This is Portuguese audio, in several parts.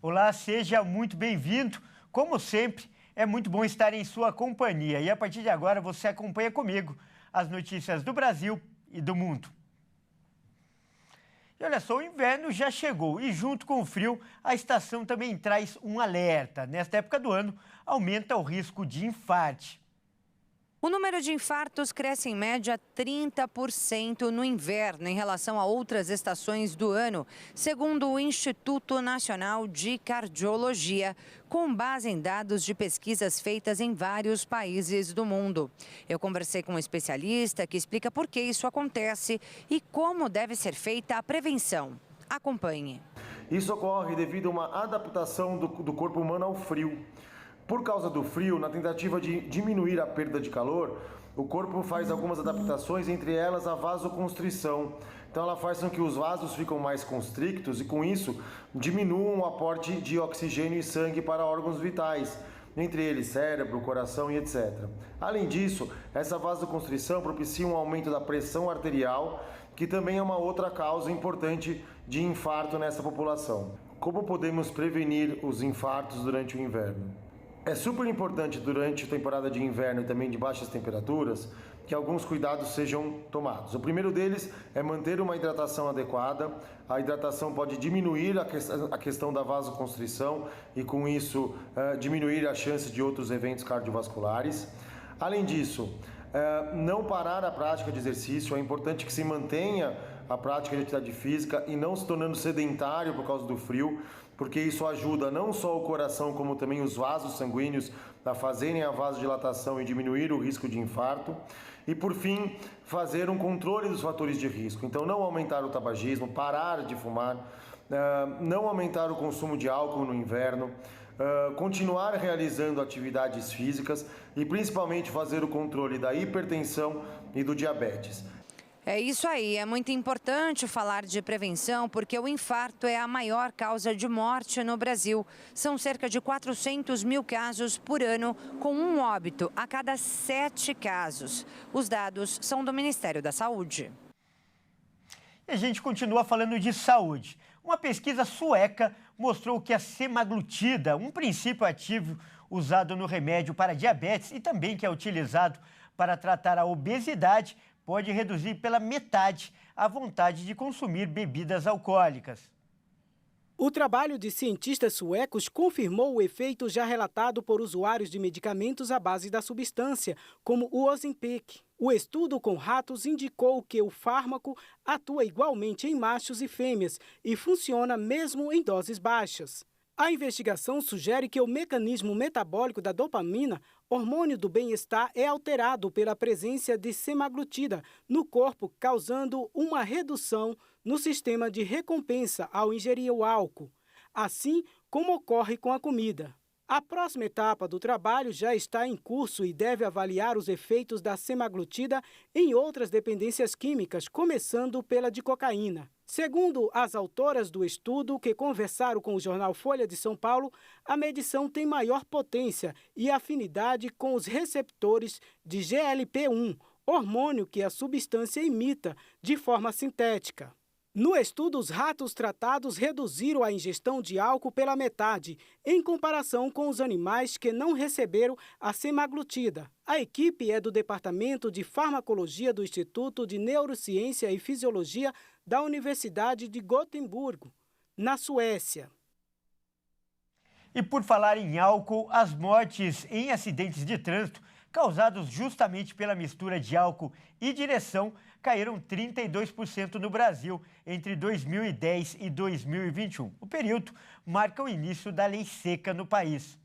Olá, seja muito bem-vindo. Como sempre, é muito bom estar em sua companhia. E a partir de agora você acompanha comigo as notícias do Brasil e do mundo. E olha só, o inverno já chegou e junto com o frio, a estação também traz um alerta. Nesta época do ano, aumenta o risco de infarte. O número de infartos cresce em média 30% no inverno em relação a outras estações do ano, segundo o Instituto Nacional de Cardiologia, com base em dados de pesquisas feitas em vários países do mundo. Eu conversei com um especialista que explica por que isso acontece e como deve ser feita a prevenção. Acompanhe. Isso ocorre devido a uma adaptação do corpo humano ao frio. Por causa do frio, na tentativa de diminuir a perda de calor, o corpo faz algumas adaptações, entre elas a vasoconstrição. Então ela faz com que os vasos ficam mais constrictos e com isso diminuam o aporte de oxigênio e sangue para órgãos vitais, entre eles cérebro, coração e etc. Além disso, essa vasoconstrição propicia um aumento da pressão arterial, que também é uma outra causa importante de infarto nessa população. Como podemos prevenir os infartos durante o inverno? É super importante durante a temporada de inverno e também de baixas temperaturas que alguns cuidados sejam tomados. O primeiro deles é manter uma hidratação adequada. A hidratação pode diminuir a questão da vasoconstrição e com isso diminuir a chance de outros eventos cardiovasculares. Além disso, não parar a prática de exercício. É importante que se mantenha a prática de atividade física e não se tornando sedentário por causa do frio, porque isso ajuda não só o coração, como também os vasos sanguíneos a fazerem a vasodilatação e diminuir o risco de infarto. E, por fim, fazer um controle dos fatores de risco. Então, não aumentar o tabagismo, parar de fumar, não aumentar o consumo de álcool no inverno, continuar realizando atividades físicas e, principalmente, fazer o controle da hipertensão e do diabetes. É isso aí, é muito importante falar de prevenção porque o infarto é a maior causa de morte no Brasil. São cerca de 400 mil casos por ano, com um óbito a cada 7 casos. Os dados são do Ministério da Saúde. E a gente continua falando de saúde. Uma pesquisa sueca mostrou que a semaglutida, um princípio ativo usado no remédio para diabetes e também que é utilizado para tratar a obesidade, pode reduzir pela metade a vontade de consumir bebidas alcoólicas. O trabalho de cientistas suecos confirmou o efeito já relatado por usuários de medicamentos à base da substância, como o Ozempic. O estudo com ratos indicou que o fármaco atua igualmente em machos e fêmeas e funciona mesmo em doses baixas. A investigação sugere que o mecanismo metabólico da dopamina, hormônio do bem-estar, é alterado pela presença de semaglutida no corpo, causando uma redução no sistema de recompensa ao ingerir o álcool, assim como ocorre com a comida. A próxima etapa do trabalho já está em curso e deve avaliar os efeitos da semaglutida em outras dependências químicas, começando pela de cocaína. Segundo as autoras do estudo, que conversaram com o jornal Folha de São Paulo, a medição tem maior potência e afinidade com os receptores de GLP-1, hormônio que a substância imita de forma sintética. No estudo, os ratos tratados reduziram a ingestão de álcool pela metade, em comparação com os animais que não receberam a semaglutida. A equipe é do Departamento de Farmacologia do Instituto de Neurociência e Fisiologia da Universidade de Gotemburgo, na Suécia. E por falar em álcool, as mortes em acidentes de trânsito causados justamente pela mistura de álcool e direção caíram 32% no Brasil entre 2010 e 2021. O período marca o início da lei seca no país.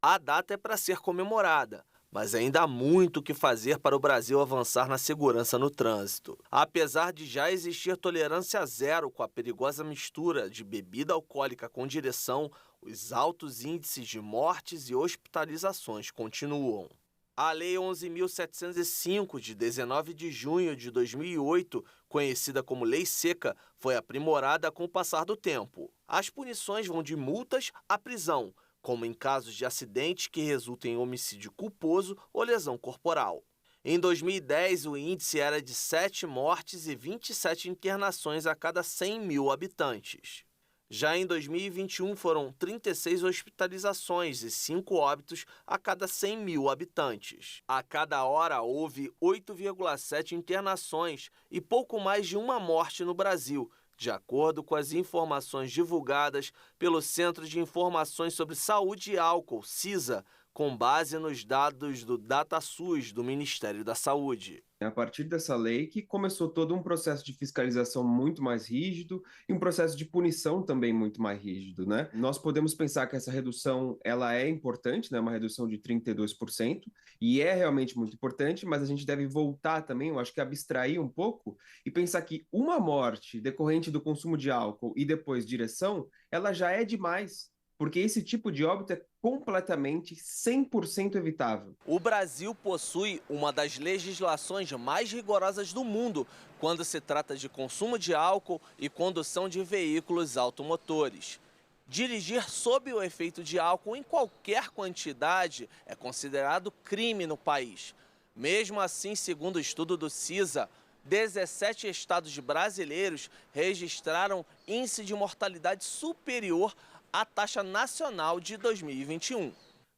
A data é para ser comemorada, mas ainda há muito o que fazer para o Brasil avançar na segurança no trânsito. Apesar de já existir tolerância zero com a perigosa mistura de bebida alcoólica com direção, os altos índices de mortes e hospitalizações continuam. A Lei 11.705, de 19 de junho de 2008, conhecida como Lei Seca, foi aprimorada com o passar do tempo. As punições vão de multas à prisão, como em casos de acidentes que resultem em homicídio culposo ou lesão corporal. Em 2010, o índice era de 7 mortes e 27 internações a cada 100 mil habitantes. Já em 2021, foram 36 hospitalizações e 5 óbitos a cada 100 mil habitantes. A cada hora, houve 8,7 internações e pouco mais de uma morte no Brasil, de acordo com as informações divulgadas pelo Centro de Informações sobre Saúde e Álcool, CISA, com base nos dados do DataSUS do Ministério da Saúde. A partir dessa lei que começou todo um processo de fiscalização muito mais rígido e um processo de punição também muito mais rígido, né? Nós podemos pensar que essa redução ela é importante, né? Uma redução de 32%, e é realmente muito importante, mas a gente deve voltar também, eu acho que abstrair um pouco e pensar que uma morte decorrente do consumo de álcool e depois direção, ela já é demais. Porque esse tipo de óbito é completamente 100% evitável. O Brasil possui uma das legislações mais rigorosas do mundo quando se trata de consumo de álcool e condução de veículos automotores. Dirigir sob o efeito de álcool em qualquer quantidade é considerado crime no país. Mesmo assim, segundo o estudo do CISA, 17 estados brasileiros registraram índice de mortalidade superior a taxa nacional de 2021.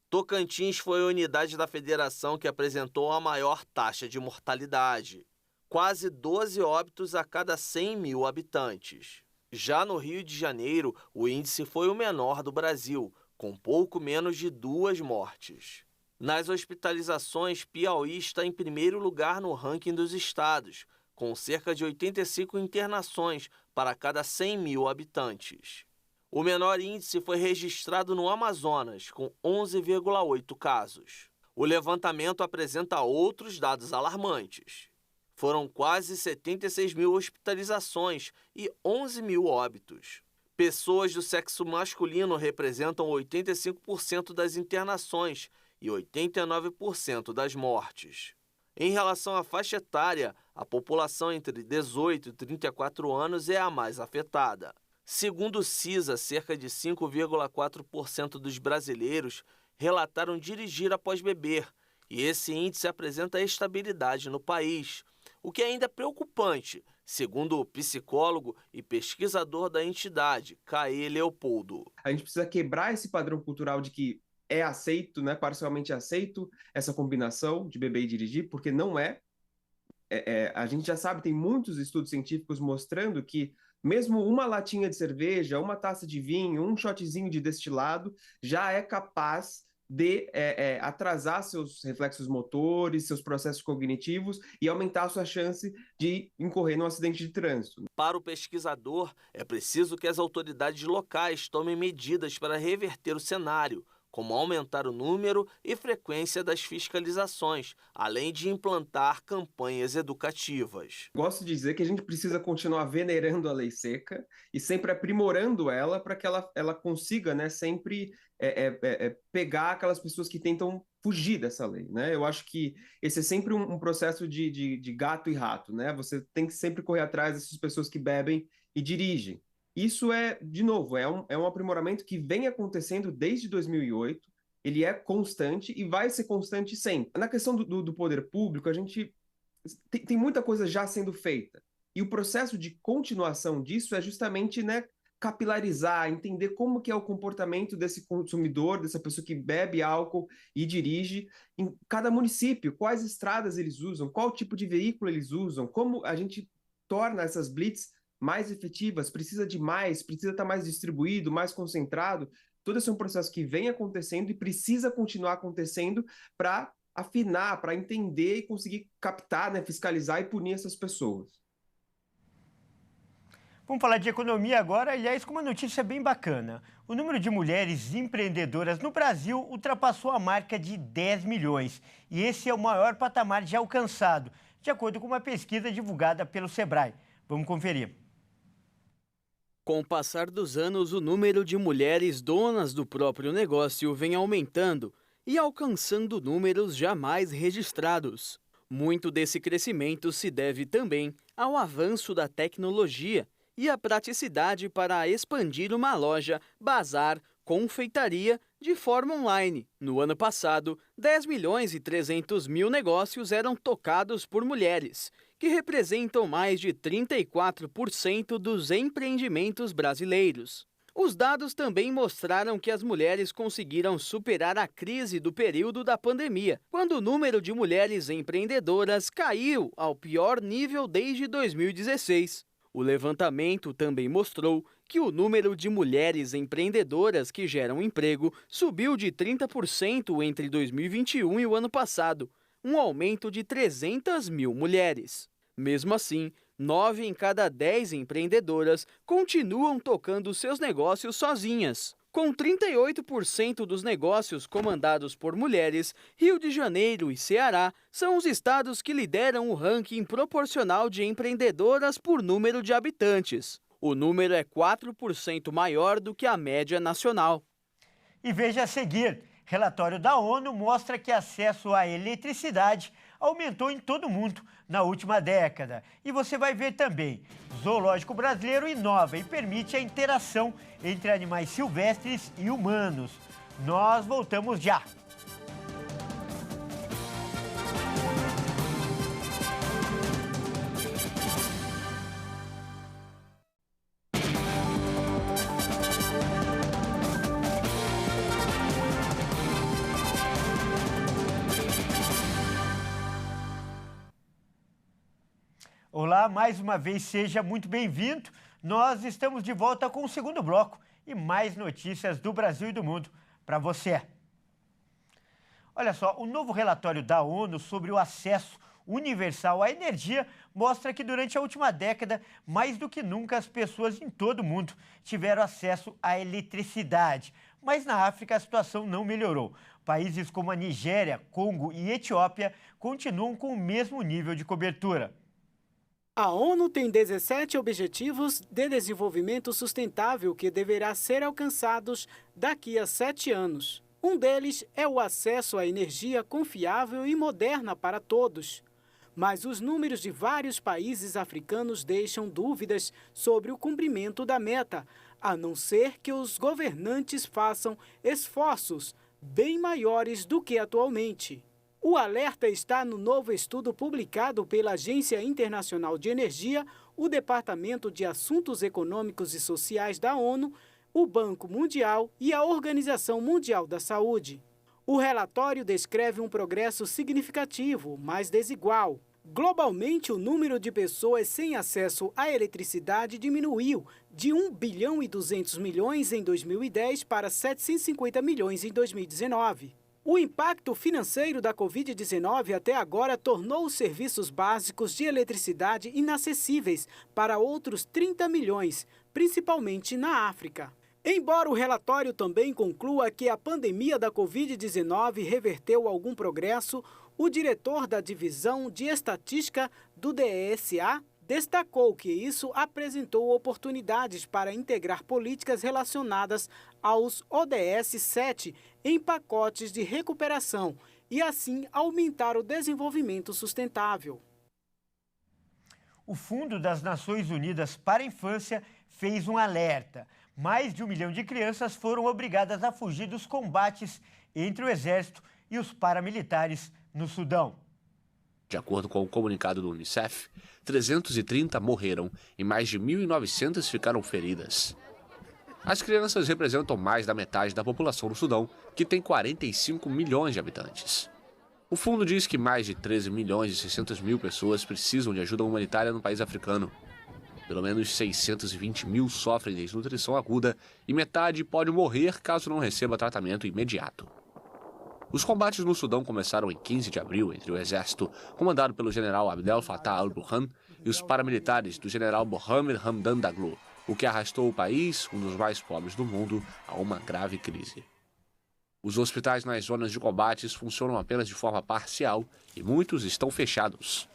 Tocantins foi a unidade da federação que apresentou a maior taxa de mortalidade, quase 12 óbitos a cada 100 mil habitantes. Já no Rio de Janeiro, o índice foi o menor do Brasil, com pouco menos de 2 mortes. Nas hospitalizações, Piauí está em primeiro lugar no ranking dos estados, com cerca de 85 internações para cada 100 mil habitantes. O menor índice foi registrado no Amazonas, com 11,8 casos. O levantamento apresenta outros dados alarmantes. Foram quase 76 mil hospitalizações e 11 mil óbitos. Pessoas do sexo masculino representam 85% das internações e 89% das mortes. Em relação à faixa etária, a população entre 18 e 34 anos é a mais afetada. Segundo o CISA, cerca de 5,4% dos brasileiros relataram dirigir após beber, e esse índice apresenta estabilidade no país, o que é ainda preocupante, segundo o psicólogo e pesquisador da entidade, Caê Leopoldo. A gente precisa quebrar esse padrão cultural de que é aceito, né, parcialmente aceito, essa combinação de beber e dirigir, porque não é. A gente já sabe, tem muitos estudos científicos mostrando que mesmo uma latinha de cerveja, uma taça de vinho, um shotzinho de destilado já é capaz de atrasar seus reflexos motores, seus processos cognitivos e aumentar a sua chance de incorrer num acidente de trânsito. Para o pesquisador, é preciso que as autoridades locais tomem medidas para reverter o cenário, como aumentar o número e frequência das fiscalizações, além de implantar campanhas educativas. Gosto de dizer que a gente precisa continuar venerando a lei seca e sempre aprimorando ela para que ela consiga, né, sempre pegar aquelas pessoas que tentam fugir dessa lei, né? Eu acho que esse é sempre um processo de gato e rato, né? Você tem que sempre correr atrás dessas pessoas que bebem e dirigem. Isso de novo, é um aprimoramento que vem acontecendo desde 2008, ele é constante e vai ser constante sempre. Na questão do poder público, a gente tem muita coisa já sendo feita. E o processo de continuação disso é justamente, né, capilarizar, entender como que é o comportamento desse consumidor, dessa pessoa que bebe álcool e dirige em cada município, quais estradas eles usam, qual tipo de veículo eles usam, como a gente torna essas blitz mais efetivas, precisa estar mais distribuído, mais concentrado. Todo esse é um processo que vem acontecendo e precisa continuar acontecendo para afinar, para entender e conseguir captar, né, fiscalizar e punir essas pessoas. Vamos falar de economia agora, aliás, com uma notícia bem bacana. O número de mulheres empreendedoras no Brasil ultrapassou a marca de 10 milhões. E esse é o maior patamar já alcançado, de acordo com uma pesquisa divulgada pelo Sebrae. Vamos conferir. Com o passar dos anos, o número de mulheres donas do próprio negócio vem aumentando e alcançando números jamais registrados. Muito desse crescimento se deve também ao avanço da tecnologia e à praticidade para expandir uma loja, bazar, confeitaria de forma online. No ano passado, 10 milhões e 300 mil negócios eram tocados por mulheres, que representam mais de 34% dos empreendimentos brasileiros. Os dados também mostraram que as mulheres conseguiram superar a crise do período da pandemia, quando o número de mulheres empreendedoras caiu ao pior nível desde 2016. O levantamento também mostrou que o número de mulheres empreendedoras que geram emprego subiu de 30% entre 2021 e o ano passado, um aumento de 300 mil mulheres. Mesmo assim, 9 em cada 10 empreendedoras continuam tocando seus negócios sozinhas. Com 38% dos negócios comandados por mulheres, Rio de Janeiro e Ceará são os estados que lideram o ranking proporcional de empreendedoras por número de habitantes. O número é 4% maior do que a média nacional. E veja a seguir, relatório da ONU mostra que acesso à eletricidade aumentou em todo o mundo na última década. E você vai ver também, zoológico brasileiro inova e permite a interação entre animais silvestres e humanos. Nós voltamos já. Olá, mais uma vez, seja muito bem-vindo. Nós estamos de volta com o segundo bloco e mais notícias do Brasil e do mundo para você. Olha só, o novo relatório da ONU sobre o acesso universal à energia mostra que durante a última década, mais do que nunca, as pessoas em todo o mundo tiveram acesso à eletricidade. Mas na África a situação não melhorou. Países como a Nigéria, Congo e Etiópia continuam com o mesmo nível de cobertura. A ONU tem 17 Objetivos de Desenvolvimento Sustentável que deverá ser alcançados daqui a 7 anos. Um deles é o acesso à energia confiável e moderna para todos. Mas os números de vários países africanos deixam dúvidas sobre o cumprimento da meta, a não ser que os governantes façam esforços bem maiores do que atualmente. O alerta está no novo estudo publicado pela Agência Internacional de Energia, o Departamento de Assuntos Econômicos e Sociais da ONU, o Banco Mundial e a Organização Mundial da Saúde. O relatório descreve um progresso significativo, mas desigual. Globalmente, o número de pessoas sem acesso à eletricidade diminuiu de 1 bilhão e 200 milhões em 2010 para 750 milhões em 2019. O impacto financeiro da Covid-19 até agora tornou os serviços básicos de eletricidade inacessíveis para outros 30 milhões, principalmente na África. Embora o relatório também conclua que a pandemia da Covid-19 reverteu algum progresso, o diretor da Divisão de Estatística do DESA destacou que isso apresentou oportunidades para integrar políticas relacionadas aos ODS 7 em pacotes de recuperação e, assim, aumentar o desenvolvimento sustentável. O Fundo das Nações Unidas para a Infância fez um alerta. Mais de 1 milhão de crianças foram obrigadas a fugir dos combates entre o Exército e os paramilitares no Sudão. De acordo com o comunicado do Unicef, 330 morreram e mais de 1.900 ficaram feridas. As crianças representam mais da metade da população do Sudão, que tem 45 milhões de habitantes. O fundo diz que mais de 13 milhões e 600 mil pessoas precisam de ajuda humanitária no país africano. Pelo menos 620 mil sofrem desnutrição aguda e metade pode morrer caso não receba tratamento imediato. Os combates no Sudão começaram em 15 de abril entre o exército, comandado pelo general Abdel Fattah al-Burhan, e os paramilitares do general Mohamed Hamdan Daglo, o que arrastou o país, um dos mais pobres do mundo, a uma grave crise. Os hospitais nas zonas de combates funcionam apenas de forma parcial e muitos estão fechados.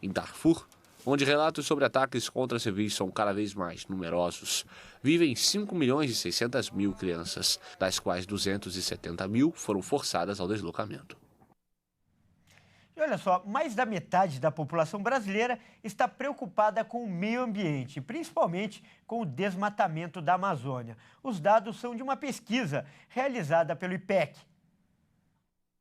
Em Darfur, onde relatos sobre ataques contra civis são cada vez mais numerosos, vivem 5 milhões e 600 mil crianças, das quais 270 mil foram forçadas ao deslocamento. E olha só, mais da metade da população brasileira está preocupada com o meio ambiente, principalmente com o desmatamento da Amazônia. Os dados são de uma pesquisa realizada pelo IPEC.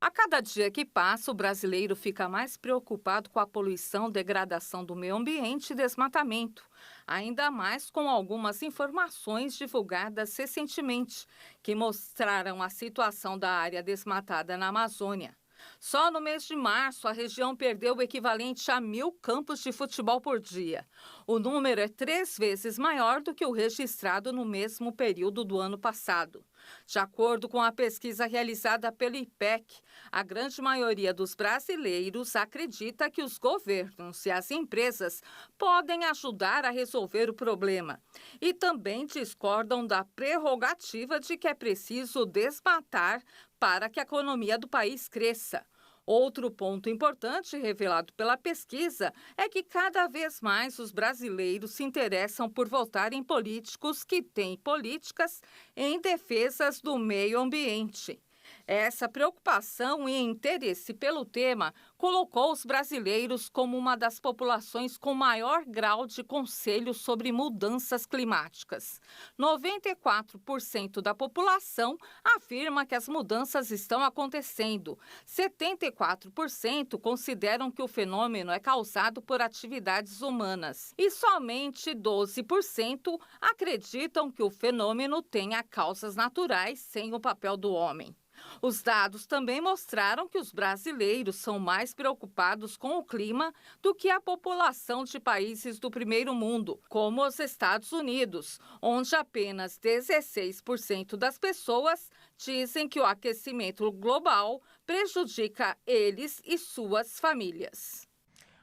A cada dia que passa, o brasileiro fica mais preocupado com a poluição, degradação do meio ambiente e desmatamento. Ainda mais com algumas informações divulgadas recentemente, que mostraram a situação da área desmatada na Amazônia. Só no mês de março, a região perdeu o equivalente a 1.000 campos de futebol por dia. O número é 3 vezes maior do que o registrado no mesmo período do ano passado. De acordo com a pesquisa realizada pelo IPEC, a grande maioria dos brasileiros acredita que os governos e as empresas podem ajudar a resolver o problema. E também discordam da prerrogativa de que é preciso desmatar para que a economia do país cresça. Outro ponto importante revelado pela pesquisa é que cada vez mais os brasileiros se interessam por votar em políticos que têm políticas em defesa do meio ambiente. Essa preocupação e interesse pelo tema colocou os brasileiros como uma das populações com maior grau de conselho sobre mudanças climáticas. 94% da população afirma que as mudanças estão acontecendo. 74% consideram que o fenômeno é causado por atividades humanas. E somente 12% acreditam que o fenômeno tenha causas naturais sem o papel do homem. Os dados também mostraram que os brasileiros são mais preocupados com o clima do que a população de países do primeiro mundo, como os Estados Unidos, onde apenas 16% das pessoas dizem que o aquecimento global prejudica eles e suas famílias.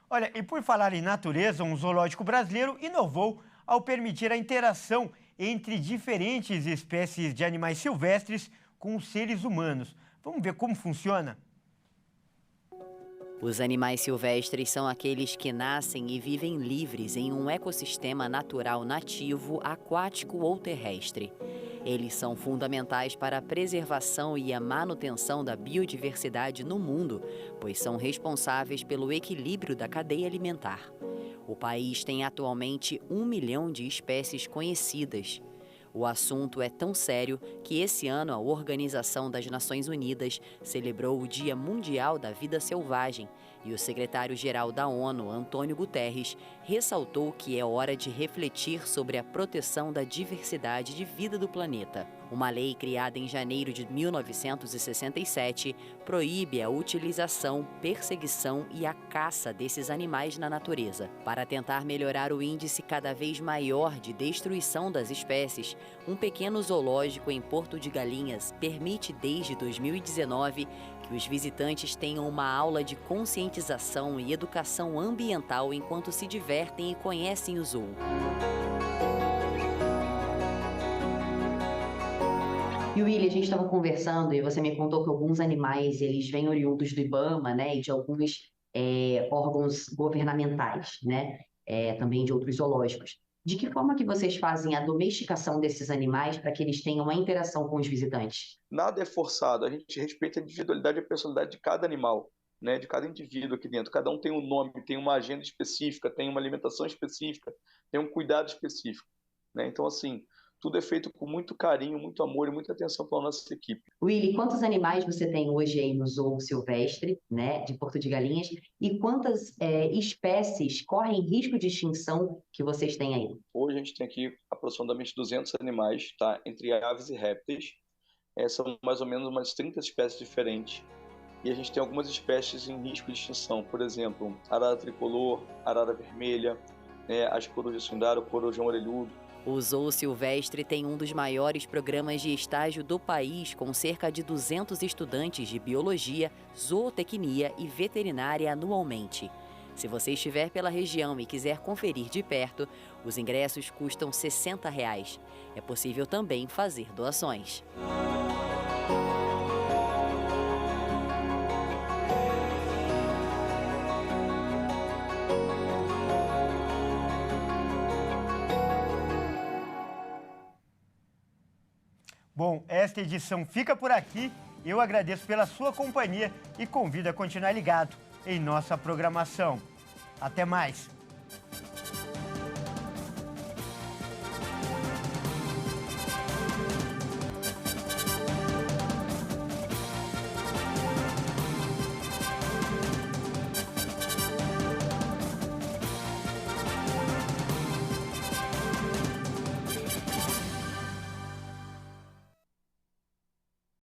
Olha, e por falar em natureza, um zoológico brasileiro inovou ao permitir a interação entre diferentes espécies de animais silvestres com os seres humanos. Vamos ver como funciona? Os animais silvestres são aqueles que nascem e vivem livres em um ecossistema natural nativo, aquático ou terrestre. Eles são fundamentais para a preservação e a manutenção da biodiversidade no mundo, pois são responsáveis pelo equilíbrio da cadeia alimentar. O país tem atualmente 1 milhão de espécies conhecidas. O assunto é tão sério que esse ano a Organização das Nações Unidas celebrou o Dia Mundial da Vida Selvagem e o secretário-geral da ONU, Antônio Guterres, ressaltou que é hora de refletir sobre a proteção da diversidade de vida do planeta. Uma lei criada em janeiro de 1967 proíbe a utilização, perseguição e a caça desses animais na natureza. Para tentar melhorar o índice cada vez maior de destruição das espécies, um pequeno zoológico em Porto de Galinhas permite desde 2019 que os visitantes tenham uma aula de conscientização e educação ambiental enquanto se divertem e conhecem o zoo. E Willy, a gente estava conversando e você me contou que alguns animais eles vêm oriundos do IBAMA, né, e de alguns órgãos governamentais, né, também de outros zoológicos. De que forma que vocês fazem a domesticação desses animais para que eles tenham uma interação com os visitantes? Nada é forçado, a gente respeita a individualidade e a personalidade de cada animal, né, de cada indivíduo aqui dentro. Cada um tem um nome, tem uma agenda específica, tem uma alimentação específica, tem um cuidado específico, né? Então, assim, tudo é feito com muito carinho, muito amor e muita atenção pela nossa equipe. Willy, quantos animais você tem hoje aí no Zoo Silvestre, né, de Porto de Galinhas? E quantas espécies correm risco de extinção que vocês têm aí? Hoje a gente tem aqui aproximadamente 200 animais, tá? Entre aves e répteis. São mais ou menos umas 30 espécies diferentes. E a gente tem algumas espécies em risco de extinção. Por exemplo, arara tricolor, arara vermelha, as corujas sundaro, o corujão orelhudo. O Zoo Silvestre tem um dos maiores programas de estágio do país, com cerca de 200 estudantes de biologia, zootecnia e veterinária anualmente. Se você estiver pela região e quiser conferir de perto, os ingressos custam R$ 60. É possível também fazer doações. Bom, esta edição fica por aqui. Eu agradeço pela sua companhia e convido a continuar ligado em nossa programação. Até mais!